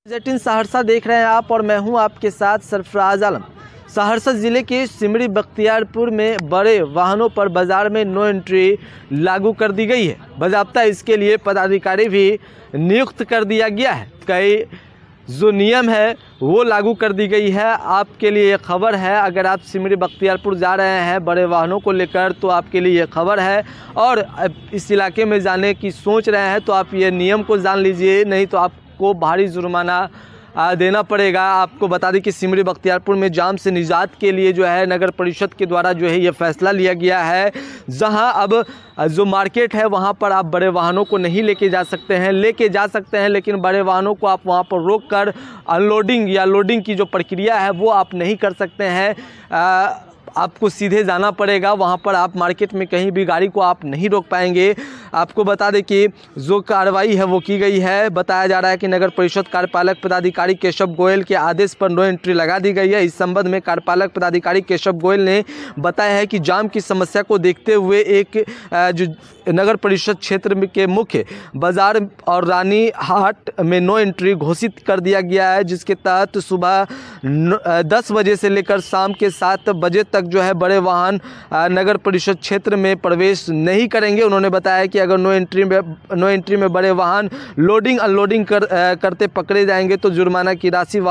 18 सहरसा देख रहे हैं आप और मैं हूं आपके साथ सरफराज आलम। सहरसा ज़िले के सिमरी बख्तियारपुर में बड़े वाहनों पर बाज़ार में नो एंट्री लागू कर दी गई है। बाज़ाब्ता इसके लिए पदाधिकारी भी नियुक्त कर दिया गया है। कई जो नियम है वो लागू कर दी गई है। आपके लिए ये खबर है, अगर आप सिमरी बख्तियारपुर जा रहे हैं बड़े वाहनों को लेकर तो आपके लिए ये खबर है। और इस इलाके में जाने की सोच रहे हैं तो आप ये नियम को जान लीजिए, नहीं तो आपको भारी जुर्माना देना पड़ेगा। आपको बता दें कि सिमरी बख्तियारपुर में जाम से निजात के लिए जो है नगर परिषद के द्वारा जो है ये फैसला लिया गया है, जहां अब जो मार्केट है वहां पर आप बड़े वाहनों को नहीं लेके जा सकते हैं। लेकिन बड़े वाहनों को आप वहां पर रोक कर अनलोडिंग या लोडिंग की जो प्रक्रिया है वो आप नहीं कर सकते हैं। आपको सीधे जाना पड़ेगा वहाँ पर। आप मार्केट में कहीं भी गाड़ी को आप नहीं रोक पाएंगे। आपको बता दें कि जो कार्रवाई है वो की गई है। बताया जा रहा है कि नगर परिषद कार्यपालक पदाधिकारी केशव गोयल के आदेश पर नो एंट्री लगा दी गई है। इस संबंध में कार्यपालक पदाधिकारी केशव गोयल ने बताया है कि जाम की समस्या को देखते हुए एक जो नगर परिषद क्षेत्र के मुख्य बाजार और रानी हाट में नो एंट्री घोषित कर दिया गया है, जिसके तहत सुबह 10 बजे से लेकर शाम के 7 बजे तक जो है बड़े वाहन नगर परिषद क्षेत्र में प्रवेश नहीं करेंगे। उन्होंने बताया कि अगर नो एंट्री में बड़े वाहन लोडिंग अनलोडिंग करते पकड़े जाएंगे तो जुर्माना की राशि या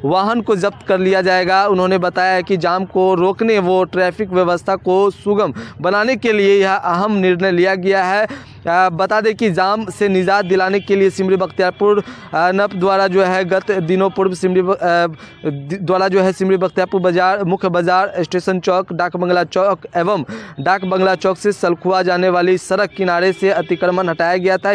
वाहन को जब्त कर लिया जाएगा। उन्होंने बताया कि जाम को रोकने व ट्रैफिक व्यवस्था को सुगम बनाने के लिए यह अहम निर्णय लिया गया है। बता दें कि जाम से निजात दिलाने के लिए सिमरी बख्तियारपुर नप द्वारा जो है गत दिनों पूर्व सिमरी बख्तियारपुर बाजार, मुख्य बाजार, स्टेशन चौक, डाक बंगला चौक एवं डाक बंगला चौक से सलखुआ जाने वाली सड़क किनारे से अतिक्रमण हटाया गया था।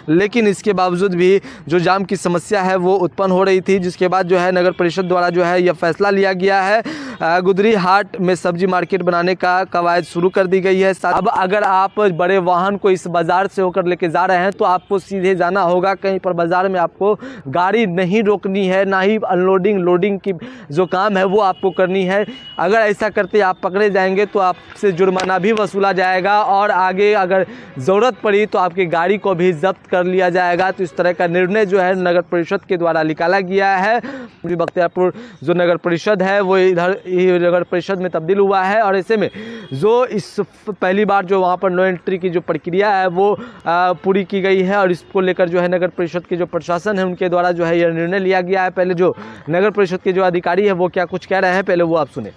लेकिन इसके बावजूद भी जो जाम की समस्या है वो उत्पन्न हो रही थी, जिसके बाद जो है नगर परिषद द्वारा जो है यह फैसला लिया गया है। गुदरी हाट में सब्जी मार्केट बनाने का कवायद शुरू कर दी गई है। अब अगर आप बड़े वाहन को इस बाज़ार से होकर लेके जा रहे हैं तो आपको सीधे जाना होगा। कहीं पर बाज़ार में आपको गाड़ी नहीं रोकनी है, ना ही अनलोडिंग लोडिंग की जो काम है वो आपको करनी है। अगर ऐसा करते आप पकड़े जाएंगे तो आपसे जुर्माना भी वसूला जाएगा और आगे अगर ज़रूरत पड़ी तो आपकी गाड़ी को भी जब्त कर लिया जाएगा। तो इस तरह का निर्णय जो है नगर परिषद के द्वारा निकाला गया है। बख्तियारपुर जो नगर परिषद है वो इधर नगर परिषद में तब्दील हुआ है और ऐसे में जो इस पहली बार जो वहाँ पर नो एंट्री की जो प्रक्रिया है वो पूरी की गई है और इसको लेकर जो है नगर परिषद के जो प्रशासन है उनके द्वारा जो है यह निर्णय लिया गया है। पहले जो नगर परिषद के जो अधिकारी है वो क्या कुछ कह रहे हैं, पहले वो आप सुने।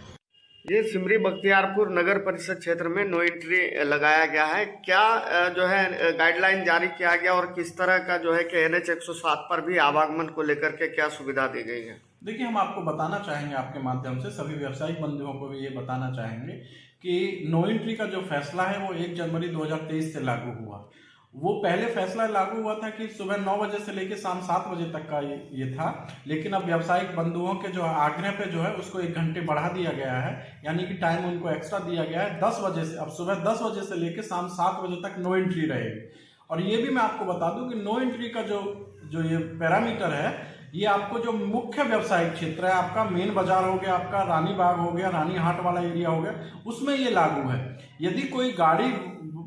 ये सिमरी बख्तियारपुर नगर परिषद क्षेत्र में नो एंट्री लगाया गया है। क्या जो है गाइडलाइन जारी किया गया और किस तरह का जो है कि NH 107 पर भी आवागमन को लेकर के क्या सुविधा दी गई है? देखिए, हम आपको बताना चाहेंगे आपके माध्यम से सभी व्यवसायिक बंधुओं को भी ये बताना चाहेंगे कि नो एंट्री का जो फैसला है वो 1 जनवरी 2023 से लागू हुआ। वो पहले फैसला लागू हुआ था कि सुबह 9 बजे से लेकर शाम 7 बजे तक का ये था, लेकिन अब व्यावसायिक बंधुओं के जो आग्रह पे जो है उसको 1 घंटे बढ़ा दिया गया है, यानी कि टाइम उनको एक्स्ट्रा दिया गया है। 10 बजे से, अब सुबह 10 बजे से लेकर शाम 7 बजे तक नो एंट्री रहेगी। और ये भी मैं आपको बता दूं कि नो एंट्री का जो ये पैरामीटर है ये आपको जो मुख्य व्यवसायिक क्षेत्र है, आपका मेन बाजार हो गया, आपका रानी बाग हो गया, रानी हाट वाला एरिया हो गया, उसमें ये लागू है। यदि कोई गाड़ी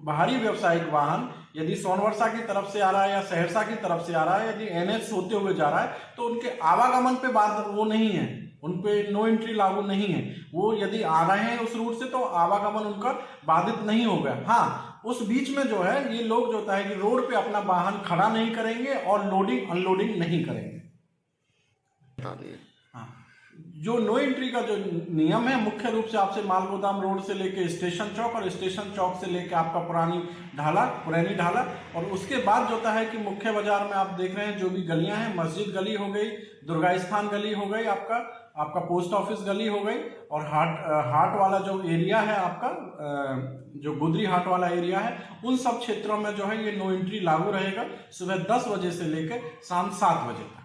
बाहरी व्यवसायिक वाहन यदि सोनवर्षा की तरफ से आ रहा है या सहरसा की तरफ से आ रहा है, यदि NH होते हुए जा रहा है तो उनके आवागमन पे बात वो नहीं है, उन पे नो एंट्री लागू नहीं है। वो यदि आ रहे हैं उस रूट से तो आवागमन उनका बाधित नहीं होगा। हाँ, उस बीच में जो है ये लोग जो होता है कि रोड पे अपना वाहन खड़ा नहीं करेंगे और लोडिंग अनलोडिंग नहीं करेंगे। हाँ, जो नो एंट्री का जो नियम है मुख्य रूप से आपसे माल गोदाम रोड से लेके स्टेशन चौक और स्टेशन चौक से लेके आपका पुरानी ढाला और उसके बाद जो होता है कि मुख्य बाजार में आप देख रहे हैं जो भी गलियां हैं, मस्जिद गली हो गई, दुर्गा स्थान गली हो गई, आपका पोस्ट ऑफिस गली हो गई और हाट वाला जो एरिया है आपका जो गुदरी हाट वाला एरिया है, उन सब क्षेत्रों में जो है ये नो एंट्री लागू रहेगा सुबह 10 बजे से लेकर शाम 7 बजे तक।